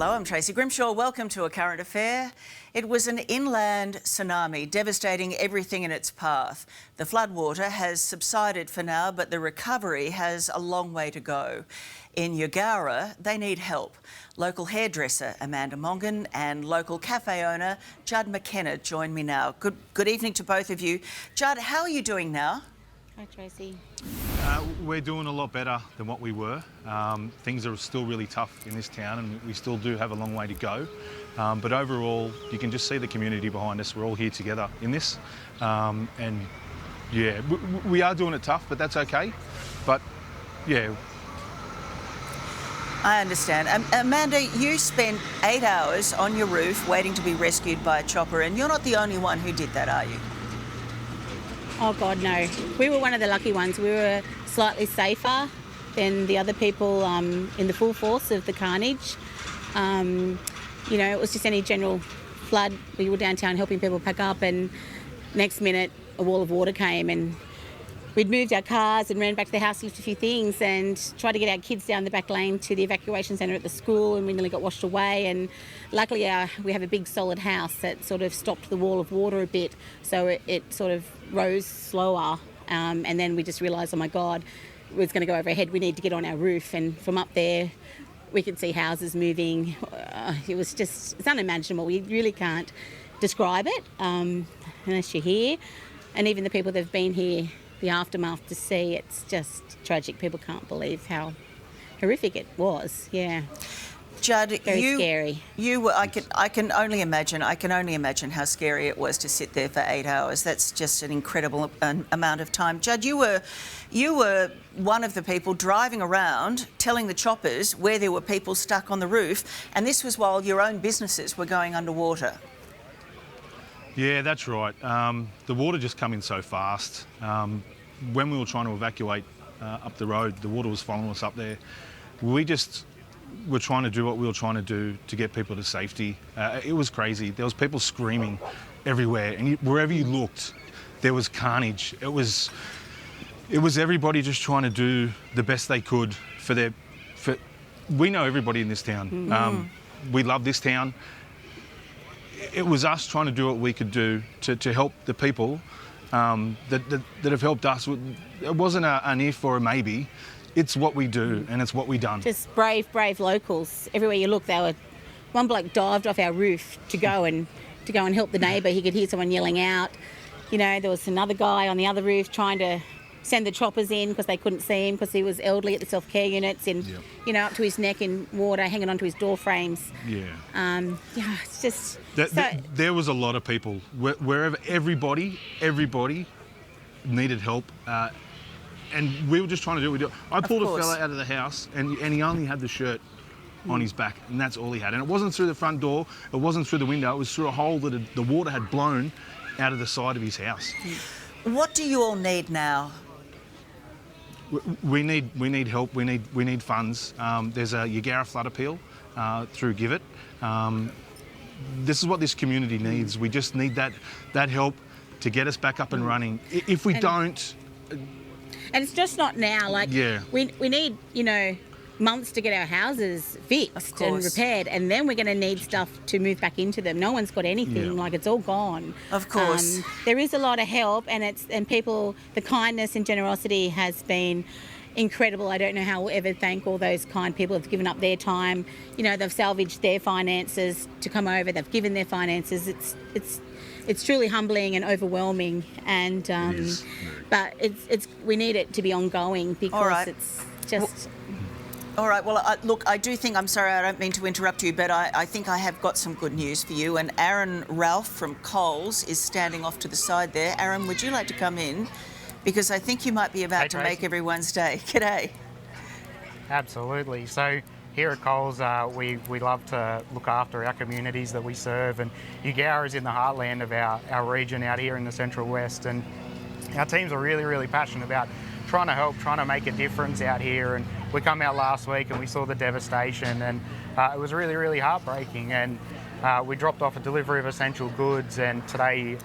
Hello, I'm Tracy Grimshaw. Welcome to A Current Affair. It was an inland tsunami, devastating everything in its path. The floodwater has subsided for now, but the recovery has a long way to go. In Yagara, they need help. Local hairdresser Amanda Mongan and local cafe owner Judd McKenna join me now. Good evening to both of you. Judd, how are you doing now? Hi, Tracy. We're doing a lot better than what we were. Things are still really tough in this town and we still do have a long way to go. But overall, you can just see the community behind us. We're all here together in this. And yeah, we are doing it tough, but that's okay. But yeah. I understand. Amanda, you spent 8 hours on your roof waiting to be rescued by a chopper, and you're not the only one who did that, are you? Oh, God, no. We were one of the lucky ones. We were slightly safer than the other people in the full force of the carnage. You know, it was just any general flood. We were downtown helping people pack up, and next minute a wall of water came, and we'd moved our cars and ran back to the house, lifted a few things and tried to get our kids down the back lane to the evacuation centre at the school, and we nearly got washed away. And luckily we have a big solid house that sort of stopped the wall of water a bit, so it sort of rose slower. And then we just realised, oh my God, it was going to go overhead. We need to get on our roof, and from up there we could see houses moving. It's unimaginable. We really can't describe it unless you're here. And even the people that have been here, the aftermath to see, it's just tragic. People can't believe how horrific it was. Yeah. Judd, very scary. I can only imagine how scary it was to sit there for 8 hours. That's just an incredible amount of time. Judd, you were one of the people driving around telling the choppers where there were people stuck on the roof, and this was while your own businesses were going underwater. Yeah, that's right. The water just come in so fast. When we were trying to evacuate up the road, the water was following us up there. We just were trying to do what we were trying to do to get people to safety. It was crazy. There was people screaming everywhere, and wherever you looked, there was carnage. It was everybody just trying to do the best they could we know everybody in this town. Mm-hmm. We love this town. It was us trying to do what we could do to help the people that have helped us. It wasn't an if or a maybe. It's what we do, and it's what we done. Just brave locals. Everywhere you look, one bloke dived off our roof to go and help the neighbour. He could hear someone yelling out. You know, there was another guy on the other roof trying to send the choppers in because they couldn't see him because he was elderly at the self-care units and, yep, you know, up to his neck in water, hanging onto his door frames. Yeah. Yeah, it's just... There was a lot of people. Wherever everybody needed help. And we were just trying to do what we do. I pulled a fella out of the house and he only had the shirt on his back, and that's all he had. And it wasn't through the front door, it wasn't through the window, it was through a hole that the water had blown out of the side of his house. What do you all need now? We need help. We need funds. There's a Yagara flood appeal through Give It. This is what this community needs. We just need that help to get us back up and running. If we don't, and it's just not now. Like, yeah, we need, you know, months to get our houses fixed and repaired, and then we're going to need stuff to move back into them. No one's got anything. Yeah. Like, it's all gone. Of course. There is a lot of help, and people, the kindness and generosity has been incredible. I don't know how we'll ever thank all those kind people who've given up their time. You know, they've salvaged their finances to come over. They've given their finances. It's truly humbling and overwhelming, and but we need it to be ongoing because it's just. All right, well, look, I do think, I'm sorry, I don't mean to interrupt you, but I think I have got some good news for you. And Aaron Ralph from Coles is standing off to the side there. Aaron, would you like to come in? Because I think you might be about to make everyone's day. G'day. Absolutely. So here at Coles, we love to look after our communities that we serve, and Yagara is in the heartland of our region out here in the Central West, and our teams are really, really passionate about trying to help, trying to make a difference out here. And we come out last week and we saw the devastation, and it was really, really heartbreaking. And we dropped off a delivery of essential goods, and today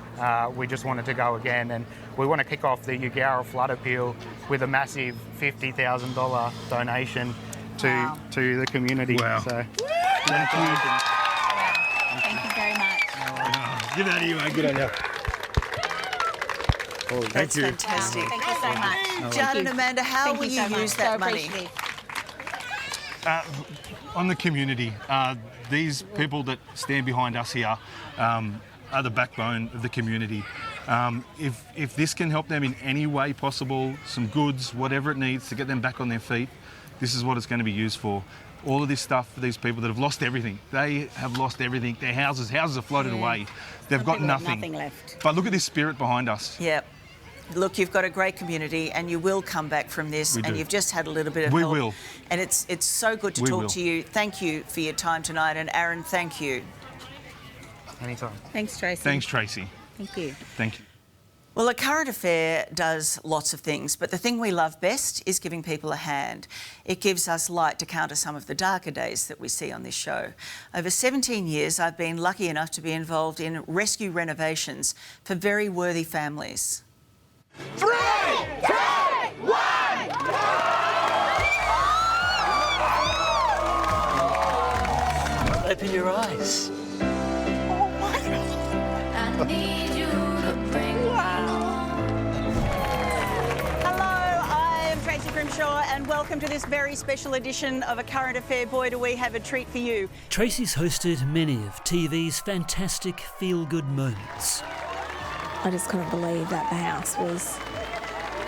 we just wanted to go again. And we want to kick off the Yagara flood appeal with a massive $50,000 donation to the community. Wow. So. Congratulations. Thank you very much. Good on you, mate. Good on you. Oh, thank That's you. fantastic. Thank you so much. John and Amanda, how will you use that money? On the community, these people that stand behind us here are the backbone of the community. If this can help them in any way possible, some goods, whatever it needs to get them back on their feet, this is what it's going to be used for. All of this stuff for these people that have lost everything. They have lost everything. Their houses have floated away. They've got nothing. Left. But look at this spirit behind us. Yep. Look, you've got a great community and you will come back from this, and you've just had a little bit of help. We will. And it's so good to talk to you. Thank you for your time tonight. And Aaron, thank you. Anytime. Thanks, Tracy. Thanks, Tracy. Thank you. Thank you. Well, A Current Affair does lots of things, but the thing we love best is giving people a hand. It gives us light to counter some of the darker days that we see on this show. Over 17 years, I've been lucky enough to be involved in rescue renovations for very worthy families. 3, 2, 1! Open your eyes. I need you to bring me Hello, I'm Tracy Grimshaw and welcome to this very special edition of A Current Affair. Boy, do we have a treat for you. Tracy's hosted many of TV's fantastic feel-good moments. I just couldn't believe that the house was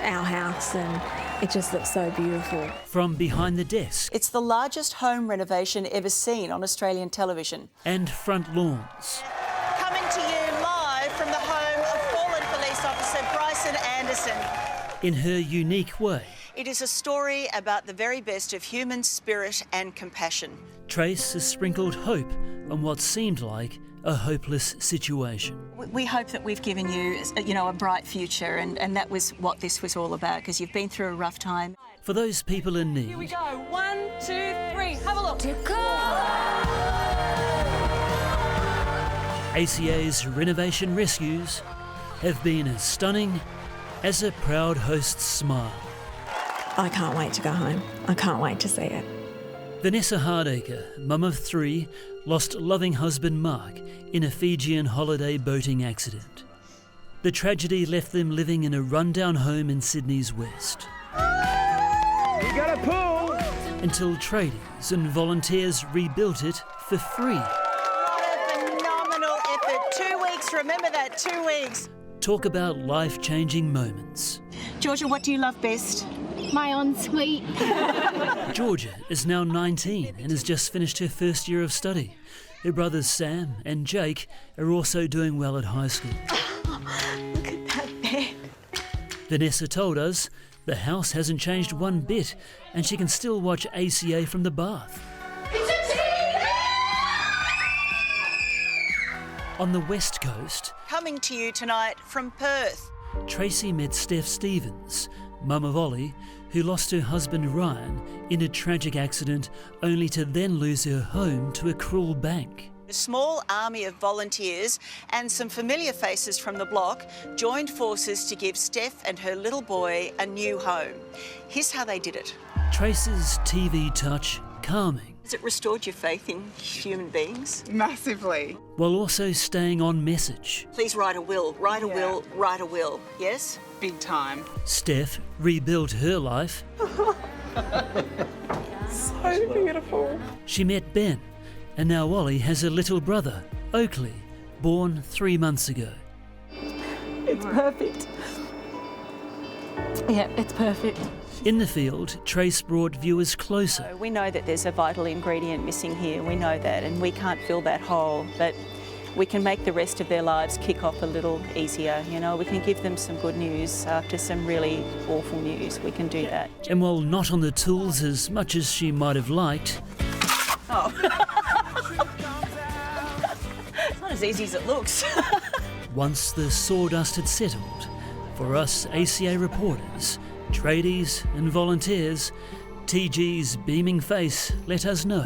our house and it just looked so beautiful. From behind the desk It's the largest home renovation ever seen on Australian television. and front lawns. Coming to you live from the home of fallen police officer Bryson Anderson. In her unique way, It is a story about the very best of human spirit and compassion. Trace has sprinkled hope on what seemed like a hopeless situation. We hope that we've given you, a bright future, and that was what this was all about, because you've been through a rough time. For those people in need, Here we go. 1, 2, 3. Have a look. ACA's renovation rescues have been as stunning as a proud host's smile. I can't wait to go home. I can't wait to see it. Vanessa Hardacre, mum of 3, lost loving husband Mark in a Fijian holiday boating accident. The tragedy left them living in a rundown home in Sydney's west. You got a pool! Until tradies and volunteers rebuilt it for free. What a phenomenal effort. 2 weeks, remember that, 2 weeks. Talk about life-changing moments. Georgia, what do you love best? My ensuite. Georgia is now 19 and has just finished her first year of study. Her brothers Sam and Jake are also doing well at high school. Look at that bed. Vanessa told us the house hasn't changed one bit and she can still watch ACA from the bath. On the West Coast, Coming to you tonight from Perth. Tracy met Steph Stevens, mum of Ollie, who lost her husband Ryan in a tragic accident only to then lose her home to a cruel bank. A small army of volunteers and some familiar faces from the block joined forces to give Steph and her little boy a new home. Here's how they did it. Trace's TV touch calming, Has it restored your faith in human beings? Massively. while also staying on message. Please write a will, write a Yeah. will, write a will. Yes? Big time. Steph rebuilt her life. So beautiful. She met Ben, and now Ollie has a little brother, Oakley, born 3 months ago. It's perfect. Yeah, it's perfect. In the field, Trace brought viewers closer. We know that there's a vital ingredient missing here. We know that, and we can't fill that hole, but we can make the rest of their lives kick off a little easier. We can give them some good news after some really awful news. We can do that. And while not on the tools as much as she might have liked, It's not as easy as it looks. once the sawdust had settled, for us ACA reporters, tradies and volunteers, TG's beaming face let us know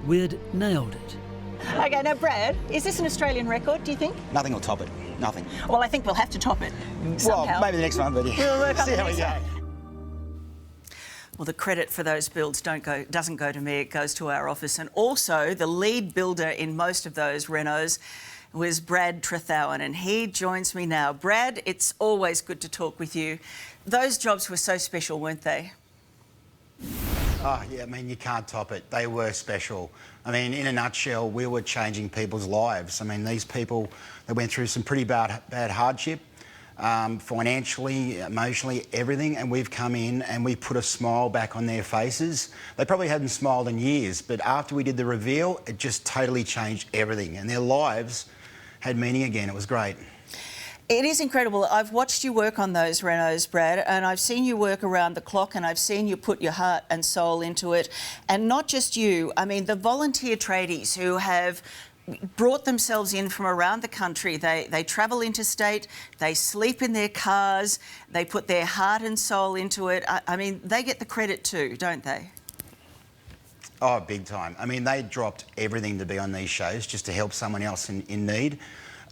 we'd nailed it. Okay, now Brad, is this an Australian record, do you think? Nothing will top it. Nothing. Well, I think we'll have to top it somehow. Well, maybe the next one, but We'll work on see the how we next go. one. Well, the credit for those builds doesn't go to me, it goes to our office. And also, the lead builder in most of those renos was Brad Trethowan, and he joins me now. Brad, it's always good to talk with you. Those jobs were so special, weren't they? Oh, yeah, I mean, you can't top it. They were special. I mean, in a nutshell, we were changing people's lives. I mean, these people, they went through some pretty bad hardship, financially, emotionally, everything, and we've come in and we put a smile back on their faces. They probably hadn't smiled in years, but after we did the reveal, it just totally changed everything, and their lives had meaning again. It was great. It is incredible. I've watched you work on those renos, Brad, and I've seen you work around the clock, and I've seen you put your heart and soul into it. And not just you, I mean, the volunteer tradies who have brought themselves in from around the country. They travel interstate, they sleep in their cars, they put their heart and soul into it. I mean, they get the credit too, don't they? Oh, big time. I mean, they dropped everything to be on these shows just to help someone else in need.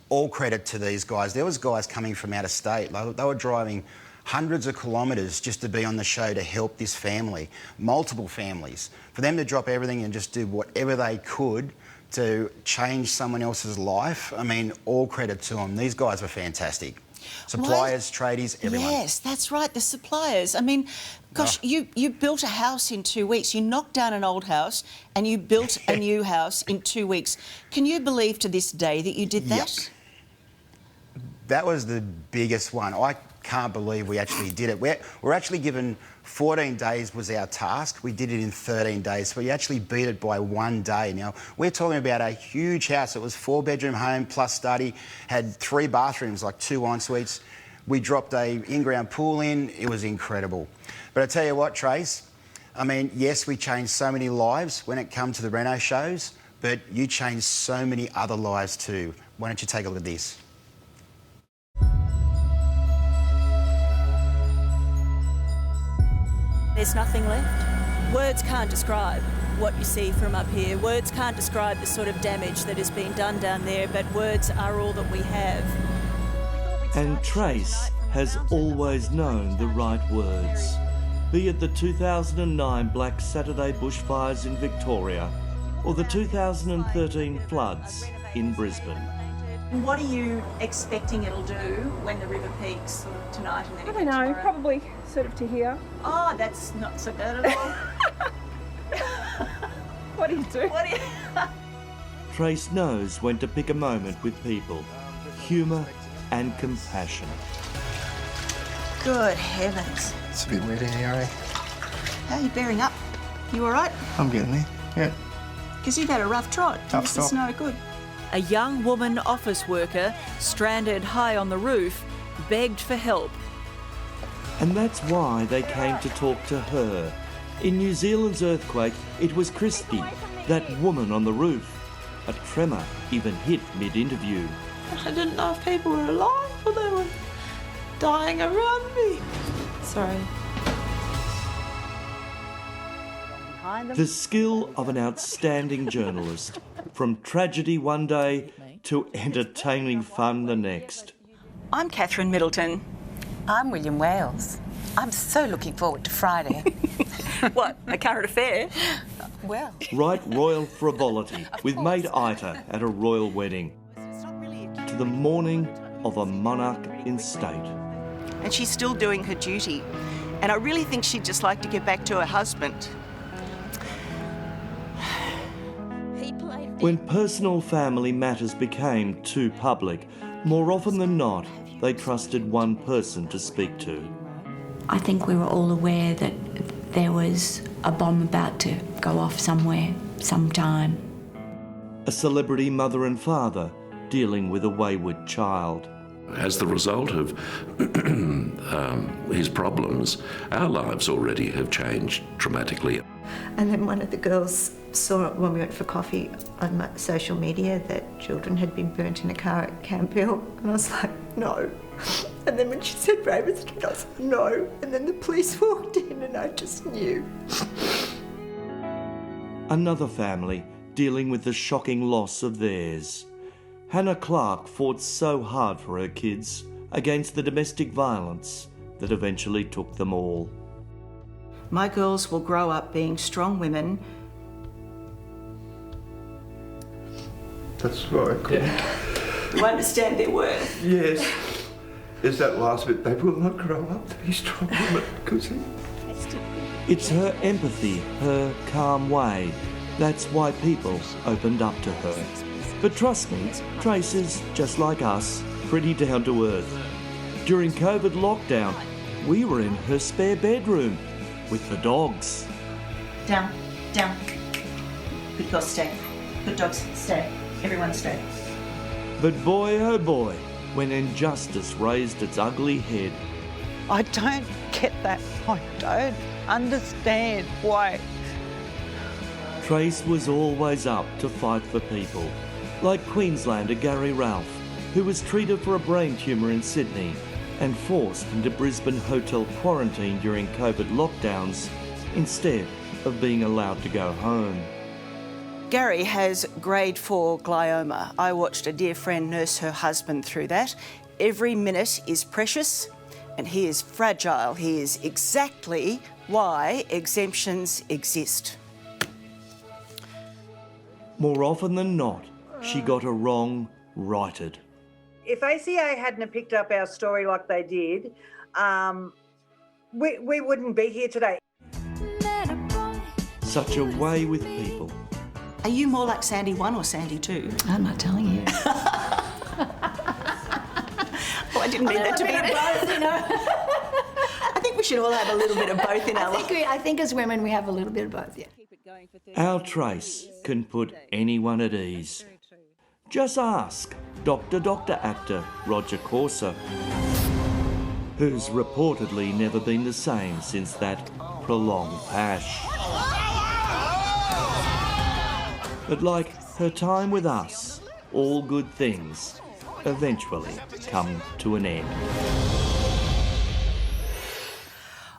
All credit to these guys. There was guys coming from out of state. They were driving hundreds of kilometres just to be on the show to help this family, multiple families. For them to drop everything and just do whatever they could to change someone else's life, I mean, all credit to them. These guys were fantastic. Suppliers, tradies, everyone. Yes, that's right, the suppliers. I mean, gosh, you built a house in 2 weeks. You knocked down an old house and you built a new house in 2 weeks. Can you believe to this day that you did that? Yep. That was the biggest one. I can't believe we actually did it. We're actually given 14 days was our task. We did it in 13 days. So we actually beat it by 1 day. Now, we're talking about a huge house. It was 4-bedroom home plus study, had 3 bathrooms, like 2 en-suites. We dropped a in-ground pool in. It was incredible. But I tell you what, Trace, I mean, yes, we changed so many lives when it comes to the reno shows, but you changed so many other lives too. Why don't you take a look at this? There's nothing left. Words can't describe what you see from up here. Words can't describe the sort of damage that has been done down there, but words are all that we have. And Trace has always known the right words. Be it the 2009 Black Saturday bushfires in Victoria or the 2013 floods in Brisbane. What are you expecting it'll do when the river peaks sort of tonight and then I don't know, tomorrow? probably sort of to here. Oh, that's not so bad at all. What do you do? What do you... Trace knows when to pick a moment with people, humour and compassion. Good heavens. It's a bit wet in here, eh? How are you bearing up? You all right? I'm getting there, yeah. Because you've had a rough trot. Tough This is stop. no good. A young woman office worker, stranded high on the roof, begged for help. And that's why they came to talk to her. In New Zealand's earthquake, it was Christy, that woman on the roof. A tremor even hit mid-interview. I didn't know if people were alive or they were dying around me. Sorry. The skill of an outstanding journalist, from tragedy one day to entertaining fun the next. I'm Catherine Middleton. I'm William Wales. I'm so looking forward to Friday. What, a current affair? Well. Right royal frivolity with Mate Ita at a royal wedding. To the mourning of a monarch in state. And she's still doing her duty. And I really think she'd just like to get back to her husband. When personal family matters became too public, more often than not, they trusted one person to speak to. I think we were all aware that there was a bomb about to go off somewhere, sometime. A celebrity mother and father dealing with a wayward child. As the result of his problems, our lives already have changed dramatically. And then one of the girls saw it when we went for coffee on social media that children had been burnt in a car at Campbell, and I was like, no. And then when she said Raven Street, I was like, no. And then the police walked in and I just knew. Another family dealing with the shocking loss of theirs. Hannah Clark fought so hard for her kids against the domestic violence that eventually took them all. My girls will grow up being strong women. That's right. You understand their worth. Yes. Is that last bit? They will not grow up to be strong women, Coosie. It's her empathy, her calm way. That's why people opened up to her. But trust me, Trace is, just like us, pretty down to earth. During COVID lockdown, we were in her spare bedroom with the dogs. Down, down. Good girls, stay. Good dogs, stay. Everyone stay. But boy, oh boy, when injustice raised its ugly head. I don't get that. I don't understand why. Trace was always up to fight for people, like Queenslander Gary Ralph, who was treated for a brain tumour in Sydney and forced into Brisbane hotel quarantine during COVID lockdowns instead of being allowed to go home. Gary has grade 4 glioma. I watched a dear friend nurse her husband through that. Every minute is precious and he is fragile. He is exactly why exemptions exist. More often than not, she got a wrong righted. If ACA hadn't have picked up our story like they did, we wouldn't be here today. Such a way with people. Are you more like Sandy 1 or Sandy 2? I'm not telling you. Oh, I didn't mean that to be both, you know. I think we should all have a little bit of both in our life. I think as women we have a little bit of both, yeah. Our Trace can put anyone at ease. Just ask Doctor actor Roger Corser, who's reportedly never been the same since that prolonged pash. But like her time with us, all good things eventually come to an end.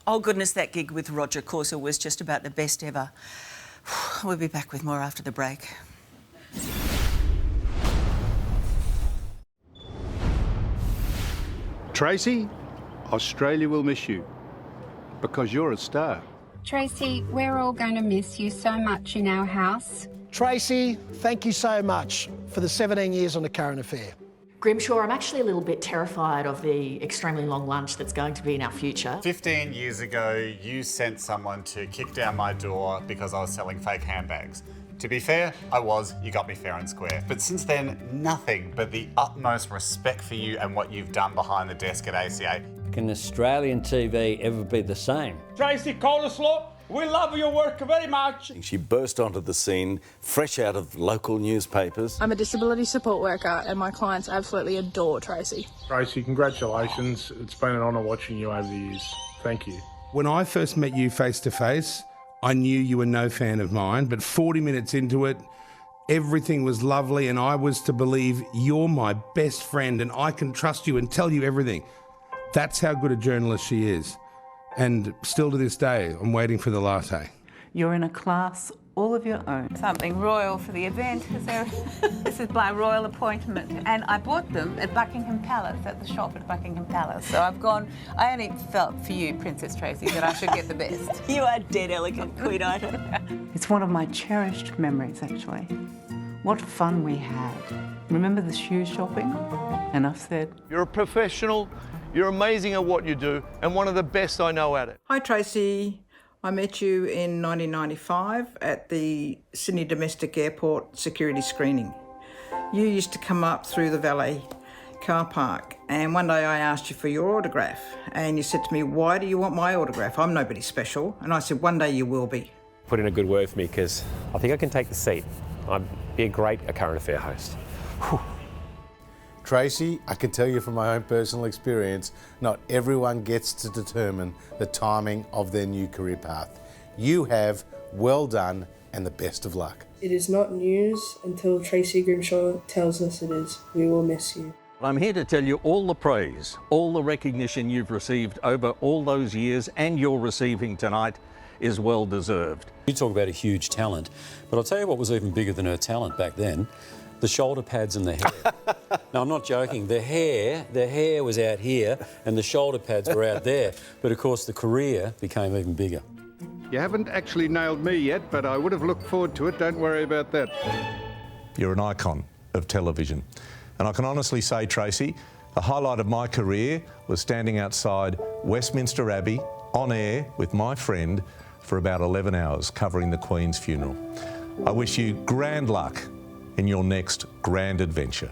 Oh goodness, that gig with Roger Corser was just about the best ever. We'll be back with more after the break. Tracy, Australia will miss you because you're a star. Tracy, we're all going to miss you so much in our house. Tracy, thank you so much for the 17 years on The Current Affair. Grimshaw, I'm actually a little bit terrified of the extremely long lunch that's going to be in our future. 15 years ago, you sent someone to kick down my door because I was selling fake handbags. To be fair, I was. You got me fair and square. But since then, nothing but the utmost respect for you and what you've done behind the desk at ACA. Can Australian TV ever be the same? Tracy Coleslaw, we love your work very much. She burst onto the scene, fresh out of local newspapers. I'm a disability support worker and my clients absolutely adore Tracy. Tracy, congratulations. It's been an honour watching you over the years. Thank you. When I first met you face to face, I knew you were no fan of mine, but 40 minutes into it, everything was lovely and I was to believe you're my best friend and I can trust you and tell you everything. That's how good a journalist she is. And still to this day, I'm waiting for the latte. You're in a class all of your own. Something royal for the event. This is my royal appointment. And I bought them at Buckingham Palace, at the shop at Buckingham Palace. So I've gone, I only felt for you, Princess Tracy, that I should get the best. You are dead elegant, Queen Ida. It's one of my cherished memories, actually. What fun we had. Remember the shoe shopping? Enough said. You're a professional, you're amazing at what you do, and one of the best I know at it. Hi Tracy, I met you in 1995 at the Sydney Domestic Airport security screening. You used to come up through the valet car park and one day I asked you for your autograph and you said to me, why do you want my autograph? I'm nobody special. And I said, one day you will be. Put in a good word for me because I think I can take the seat. I'd be a great current affair host. Whew. Tracy, I can tell you from my own personal experience, not everyone gets to determine the timing of their new career path. You have. Well done and the best of luck. It is not news until Tracy Grimshaw tells us it is. We will miss you. I'm here to tell you all the praise, all the recognition you've received over all those years and you're receiving tonight is well deserved. You talk about a huge talent, but I'll tell you what was even bigger than her talent back then. The shoulder pads and the hair. No, I'm not joking. The hair was out here and the shoulder pads were out there. But of course the career became even bigger. You haven't actually nailed me yet, but I would have looked forward to it. Don't worry about that. You're an icon of television. And I can honestly say, Tracy, the highlight of my career was standing outside Westminster Abbey on air with my friend for about 11 hours covering the Queen's funeral. I wish you grand luck in your next grand adventure.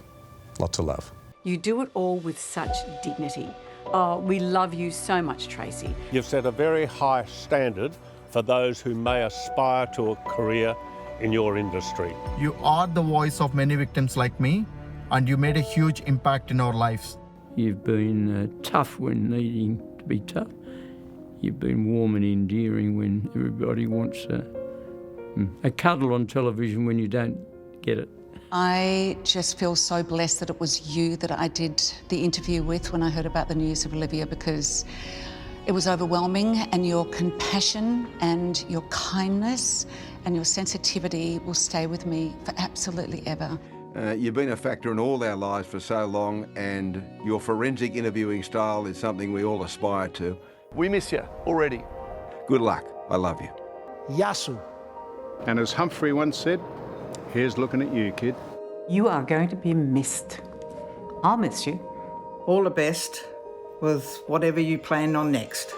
Lots of love. You do it all with such dignity. Oh, we love you so much, Tracy. You've set a very high standard for those who may aspire to a career in your industry. You are the voice of many victims like me, and you made a huge impact in our lives. You've been tough when needing to be tough. You've been warm and endearing when everybody wants a cuddle on television when you don't get it. I just feel so blessed that it was you that I did the interview with when I heard about the news of Olivia, because it was overwhelming, and your compassion and your kindness and your sensitivity will stay with me for absolutely ever. You've been a factor in all our lives for so long, and your forensic interviewing style is something we all aspire to. We miss you already. Good luck. I love you. Yasu. And as Humphrey once said, here's looking at you, kid. You are going to be missed. I'll miss you. All the best with whatever you plan on next.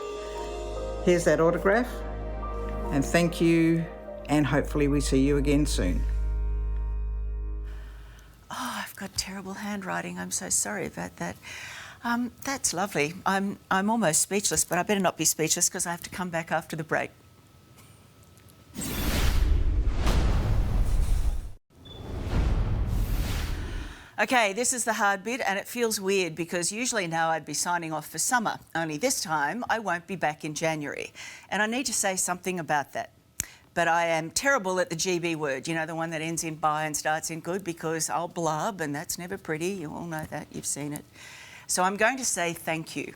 Here's that autograph, and thank you, and hopefully we see you again soon. Oh, I've got terrible handwriting. I'm so sorry about that. That's lovely. I'm almost speechless, but I better not be speechless because I have to come back after the break. Okay, this is the hard bit, and it feels weird because usually now I'd be signing off for summer, only this time I won't be back in January. And I need to say something about that. But I am terrible at the GB word, you know, the one that ends in by and starts in good, because I'll blub, and that's never pretty. You all know that, you've seen it. So I'm going to say thank you.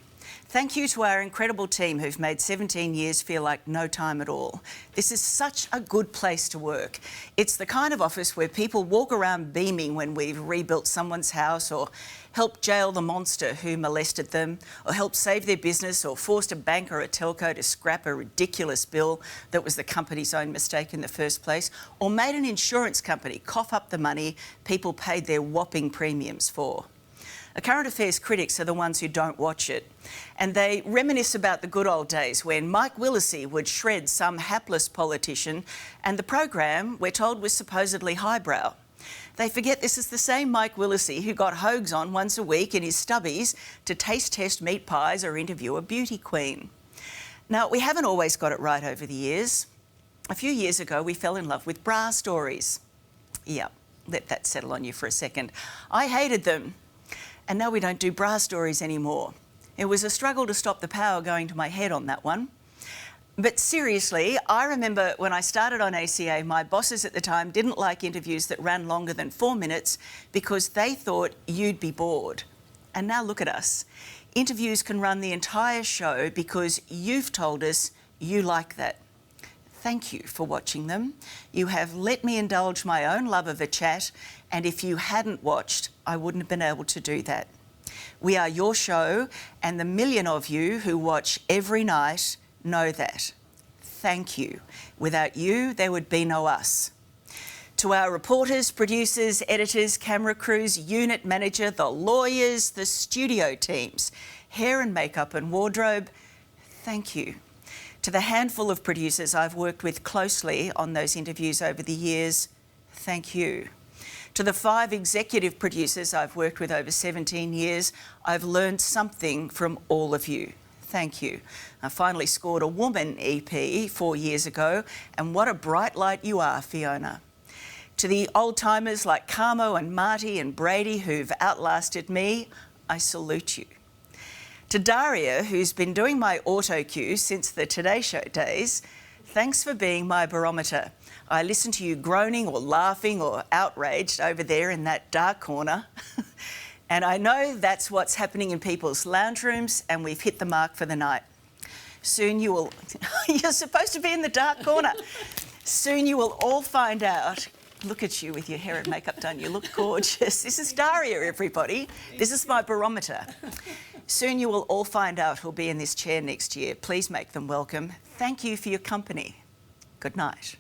Thank you to our incredible team who've made 17 years feel like no time at all. This is such a good place to work. It's the kind of office where people walk around beaming when we've rebuilt someone's house, or helped jail the monster who molested them, or helped save their business, or forced a bank or a telco to scrap a ridiculous bill that was the company's own mistake in the first place, or made an insurance company cough up the money people paid their whopping premiums for. A Current Affairs critics are the ones who don't watch it, and they reminisce about the good old days when Mike Willesee would shred some hapless politician, and the program, we're told, was supposedly highbrow. They forget this is the same Mike Willesee who got Hogs on once a week in his stubbies to taste test meat pies or interview a beauty queen. Now, we haven't always got it right over the years. A few years ago, we fell in love with bra stories. Yeah, let that settle on you for a second. I hated them. And now we don't do bra stories anymore. It was a struggle to stop the power going to my head on that one. But seriously, I remember when I started on ACA, my bosses at the time didn't like interviews that ran longer than 4 minutes because they thought you'd be bored. And now look at us. Interviews can run the entire show because you've told us you like that. Thank you for watching them. You have let me indulge my own love of a chat, and if you hadn't watched, I wouldn't have been able to do that. We are your show, and the million of you who watch every night know that. Thank you. Without you, there would be no us. To our reporters, producers, editors, camera crews, unit manager, the lawyers, the studio teams, hair and makeup and wardrobe, thank you. To the handful of producers I've worked with closely on those interviews over the years, thank you. To the 5 executive producers I've worked with over 17 years, I've learned something from all of you. Thank you. I finally scored a woman EP 4 years ago, and what a bright light you are, Fiona. To the old-timers like Carmo and Marty and Brady who've outlasted me, I salute you. To Daria, who's been doing my auto cue since the Today Show days, thanks for being my barometer. I listen to you groaning or laughing or outraged over there in that dark corner. And I know that's what's happening in people's lounge rooms, and we've hit the mark for the night. Soon you will... You're supposed to be in the dark corner. Soon you will all find out. Look at you with your hair and makeup done. You look gorgeous. This is Daria, everybody. This is my barometer. Soon you will all find out who'll be in this chair next year. Please make them welcome. Thank you for your company. Good night.